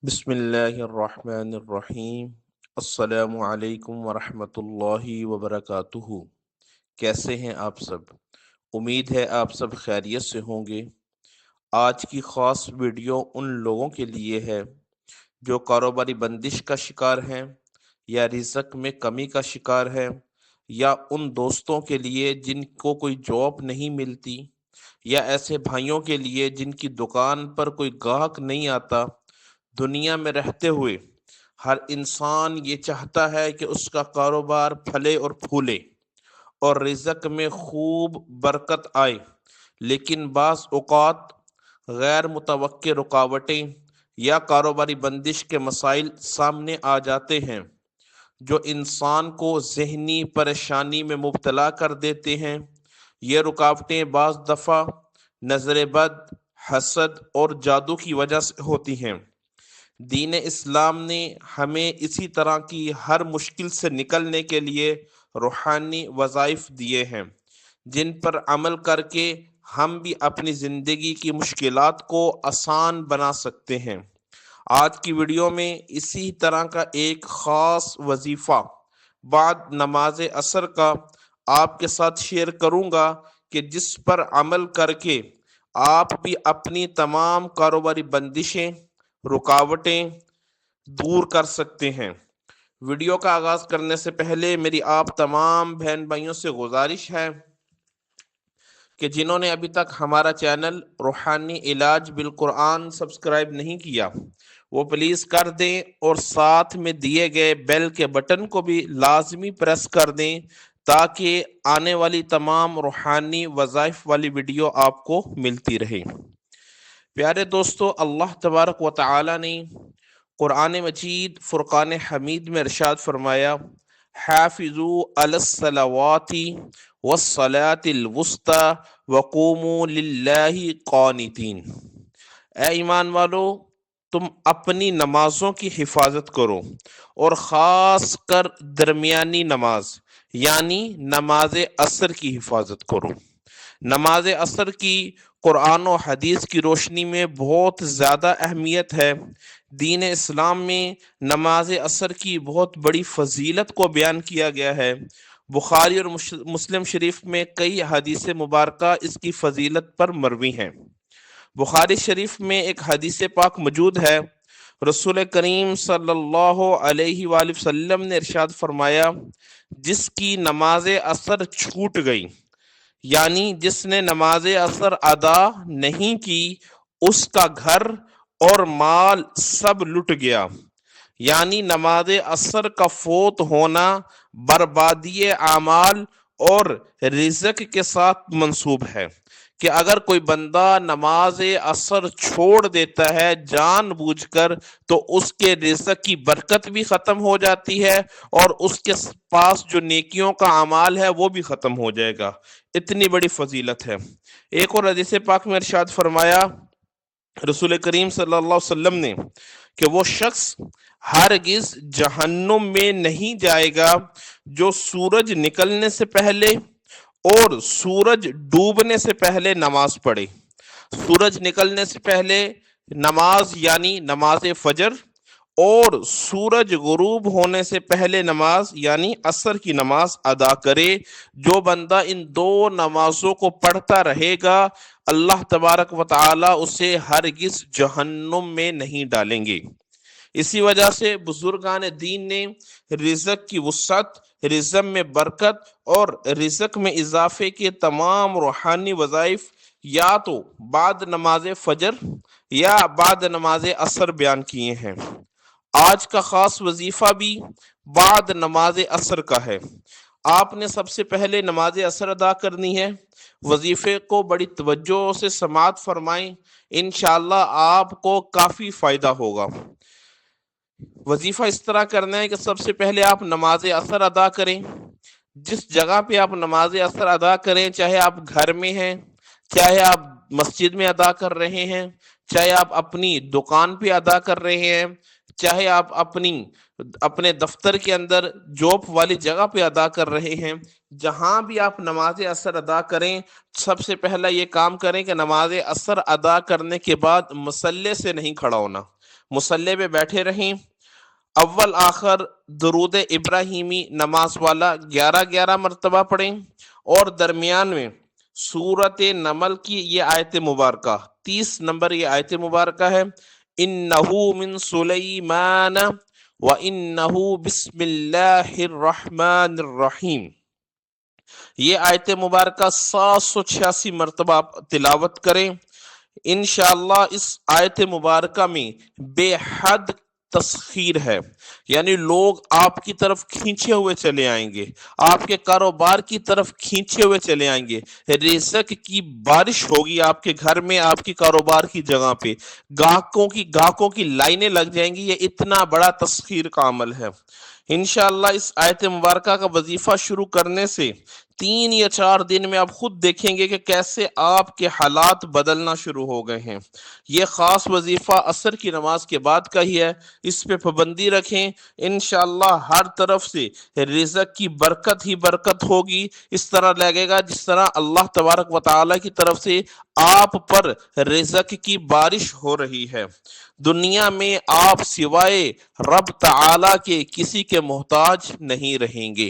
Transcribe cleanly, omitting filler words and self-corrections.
بسم اللہ الرحمن الرحیم۔ السلام علیکم ورحمۃ اللہ وبرکاتہ۔ کیسے ہیں آپ سب؟ امید ہے آپ سب خیریت سے ہوں گے۔ آج کی خاص ویڈیو ان لوگوں کے لیے ہے جو کاروباری بندش کا شکار ہیں، یا رزق میں کمی کا شکار ہے، یا ان دوستوں کے لیے جن کو کوئی جاب نہیں ملتی، یا ایسے بھائیوں کے لیے جن کی دکان پر کوئی گاہک نہیں آتا۔ دنیا میں رہتے ہوئے ہر انسان یہ چاہتا ہے کہ اس کا کاروبار پھلے اور پھولے اور رزق میں خوب برکت آئے، لیکن بعض اوقات غیر متوقع رکاوٹیں یا کاروباری بندش کے مسائل سامنے آ جاتے ہیں جو انسان کو ذہنی پریشانی میں مبتلا کر دیتے ہیں۔ یہ رکاوٹیں بعض دفعہ نظر بد، حسد اور جادو کی وجہ سے ہوتی ہیں۔ دین اسلام نے ہمیں اسی طرح کی ہر مشکل سے نکلنے کے لیے روحانی وظائف دیے ہیں، جن پر عمل کر کے ہم بھی اپنی زندگی کی مشکلات کو آسان بنا سکتے ہیں۔ آج کی ویڈیو میں اسی طرح کا ایک خاص وظیفہ بعد نماز عصر کا آپ کے ساتھ شیئر کروں گا کہ جس پر عمل کر کے آپ بھی اپنی تمام کاروباری بندشیں، رکاوٹیں دور کر سکتے ہیں۔ ویڈیو کا آغاز کرنے سے پہلے میری آپ تمام بہن بھائیوں سے گزارش ہے کہ جنہوں نے ابھی تک ہمارا چینل روحانی علاج بالقرآن سبسکرائب نہیں کیا، وہ پلیز کر دیں اور ساتھ میں دیے گئے بیل کے بٹن کو بھی لازمی پریس کر دیں تاکہ آنے والی تمام روحانی وظائف والی ویڈیو آپ کو ملتی رہے۔ پیارے دوستو، اللہ تبارک و تعالی نے قرآن مجید فرقان حمید میں ارشاد فرمایا، حافظوا علی الصلوات والصلاة الوسطی وقوموا للہ قانتین۔ اے ایمان والو، تم اپنی نمازوں کی حفاظت کرو اور خاص کر درمیانی نماز یعنی نماز عصر کی حفاظت کرو۔ نماز عصر کی قرآن و حدیث کی روشنی میں بہت زیادہ اہمیت ہے۔ دین اسلام میں نماز عصر کی بہت بڑی فضیلت کو بیان کیا گیا ہے۔ بخاری اور مسلم شریف میں کئی حدیث مبارکہ اس کی فضیلت پر مروی ہیں۔ بخاری شریف میں ایک حدیث پاک موجود ہے، رسول کریم صلی اللہ علیہ وآلہ وسلم نے ارشاد فرمایا، جس کی نماز عصر چھوٹ گئی، یعنی جس نے نماز عصر ادا نہیں کی، اس کا گھر اور مال سب لٹ گیا۔ یعنی نماز عصر کا فوت ہونا بربادی اعمال اور رزق کے ساتھ منسوب ہے کہ اگر کوئی بندہ نماز عصر چھوڑ دیتا ہے جان بوجھ کر تو اس کے رزق کی برکت بھی ختم ہو جاتی ہے اور اس کے پاس جو نیکیوں کا اعمال ہے وہ بھی ختم ہو جائے گا۔ اتنی بڑی فضیلت ہے۔ ایک اور حدیث پاک میں ارشاد فرمایا رسول کریم صلی اللہ علیہ وسلم نے کہ وہ شخص ہرگز جہنم میں نہیں جائے گا جو سورج نکلنے سے پہلے اور سورج ڈوبنے سے پہلے نماز پڑھے۔ سورج نکلنے سے پہلے نماز یعنی نماز فجر، اور سورج غروب ہونے سے پہلے نماز یعنی عصر کی نماز ادا کرے۔ جو بندہ ان دو نمازوں کو پڑھتا رہے گا، اللہ تبارک و تعالی اسے ہرگز جہنم میں نہیں ڈالیں گے۔ اسی وجہ سے بزرگان دین نے رزق کی وسعت، رزق میں برکت اور رزق میں اضافے کے تمام روحانی وظائف یا تو بعد نماز فجر یا بعد نماز عصر بیان کیے ہیں۔ آج کا خاص وظیفہ بھی بعد نماز عصر کا ہے۔ آپ نے سب سے پہلے نماز عصر ادا کرنی ہے۔ وظیفے کو بڑی توجہ سے سماعت فرمائیں، انشاءاللہ آپ کو کافی فائدہ ہوگا۔ وظیفہ اس طرح کرنا ہے کہ سب سے پہلے آپ نماز عصر ادا کریں۔ جس جگہ پہ آپ نماز عصر ادا کریں، چاہے آپ گھر میں ہیں، چاہے آپ مسجد میں ادا کر رہے ہیں، چاہے آپ اپنی دکان پہ ادا کر رہے ہیں، چاہے آپ اپنے دفتر کے اندر جاب والی جگہ پہ ادا کر رہے ہیں، جہاں بھی آپ نماز عصر ادا کریں، سب سے پہلا یہ کام کریں کہ نماز عصر ادا کرنے کے بعد مصلی سے نہیں کھڑا ہونا۔ مصلی پہ بیٹھے رہیں، اول آخر درود ابراہیمی نماز والا 11 مرتبہ پڑھیں، اور درمیان میں سورت نمل کی یہ آیت مبارکہ 30 نمبر یہ آیت مبارکہ ہے، انہو من سلیمان وانہو بسم اللہ الرحمن الرحیم، یہ آیت مبارکہ 786 مرتبہ آپ تلاوت کریں۔ انشاءاللہ اس آیت مبارکہ میں بے حد تسخیر ہے، یعنی لوگ آپ کی طرف کھینچے ہوئے چلے آئیں گے، آپ کے کاروبار کی طرف کھینچے ہوئے چلے آئیں گے، رزق کی بارش ہوگی آپ کے گھر میں، آپ کی کاروبار کی جگہ پہ، گاہکوں کی لائنیں لگ جائیں گی۔ یہ اتنا بڑا تسخیر کا عمل ہے۔ انشاءاللہ اس آیت مبارکہ کا وظیفہ شروع کرنے سے 3 یا 4 دن میں آپ خود دیکھیں گے کہ کیسے آپ کے حالات بدلنا شروع ہو گئے ہیں۔ یہ خاص وظیفہ عصر کی نماز کے بعد کا ہی ہے، اس پہ پابندی رکھیں، انشاءاللہ ہر طرف سے رزق کی برکت ہی برکت ہوگی۔ اس طرح لگے گا جس طرح اللہ تبارک و تعالیٰ کی طرف سے آپ پر رزق کی بارش ہو رہی ہے۔ دنیا میں آپ سوائے رب تعالیٰ کے کسی کے محتاج نہیں رہیں گے۔